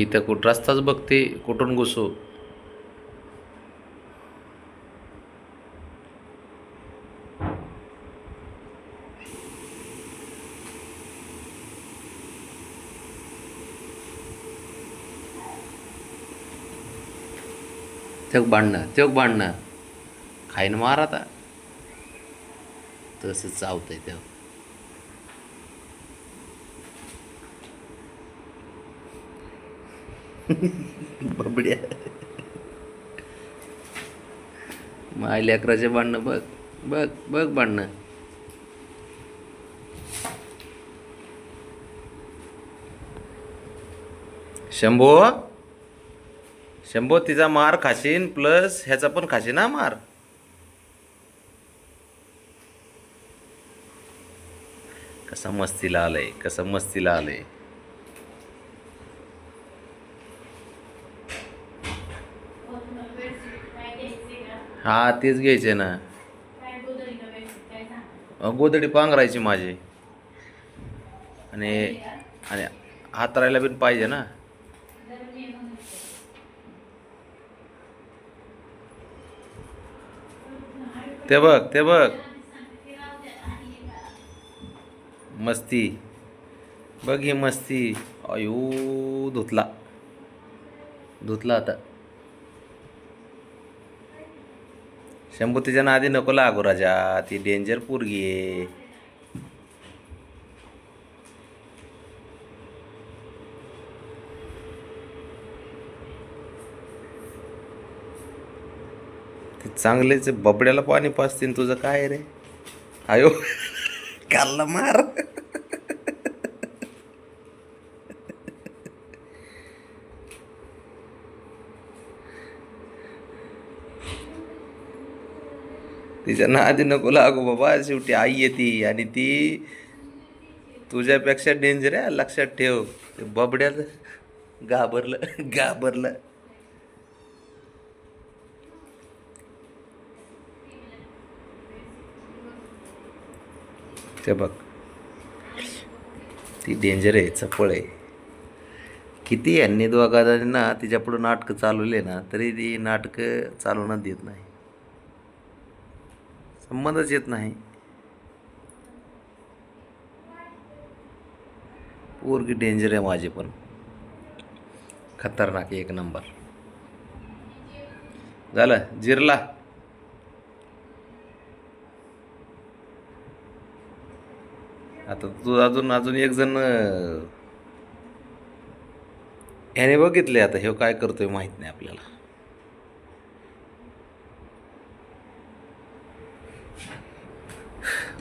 इथं कुठं रस्ताच बघते कुठून घुसू. तेव्हा भांडणं खाईन मार आता. तसंच चावतंय तेव्हा. बबड्या. माय लेकराचे भांडणं बघ. बघ बघ भांडणं. शंभो शंभो तिचा मार खाशीन प्लस ह्याचा पण खाशीन ना मार. कसं मस्तीला आलंय, कसं मस्तीला आलंय. हा तेच घ्यायचे ना. गोदडी पांघरायची माझी. आणि आणि हातरायला पण पाहिजे ना. ते बघ ते बघ मस्ती. बघ ही मस्ती. अयो धुतला धुतला आता. शंभू तिच्या नादी नको लागू राजा, ती डेंजर पोरगी आहे. ती चांगलेच बबड्याला पाणी पाजतीन. तुझं काय रे. आयो कालला मार. तिच्या नादी नको लागू बाबा. शेवटी आई येते आणि ती तुझ्यापेक्षा डेंजर आहे, लक्षात ठेव. ते बबड्याला घाबरलं घाबरलं. ते बघ ती डेंजर आहे, चपळ आहे. किती यांनी दोघांनी ना तिच्या पुढं नाटकं चालवले ना, तरी ती नाटकं चालवण्यात देत नाही. संबंधच येत नाही. पोरगी डेंजर आहे माझी पण. खतरनाक एक नंबर. झालं जिरला. आता तू अजून अजून एक जण ह्याने बघितले. आता हे काय करतोय माहित नाही आपल्याला.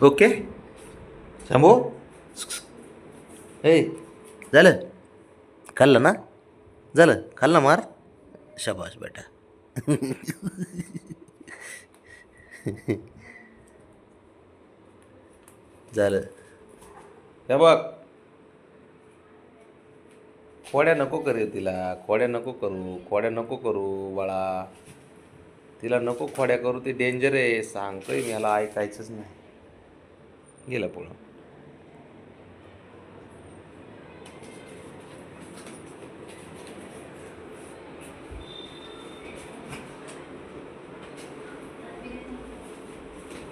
ओके शंभू. हे झालं खाल्लं ना. झालं खाल्लं मार. शाबाश बेटा. झालं. हे बघ खोड्या नको करू तिला. खोड्या नको करू. खोड्या नको करू बाळा. तिला नको खोड्या करू. ती डेंजर आहे सांगतोय मी. ह्याला ऐकायचंच नाही. गेलं पळून.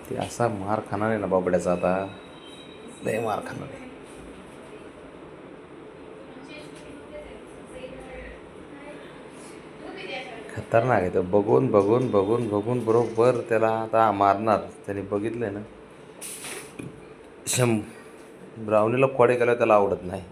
ते असा मार खाणार आहे ना बाबड्याचा आता. लय मार खाणार आहे. खतरनाक आहे. तर बघून बघून बघून बघून बरोबर त्याला आता मारणार. त्याने बघितलंय ना. ब्राउनीला खोडे केला त्याला आवडत नाही.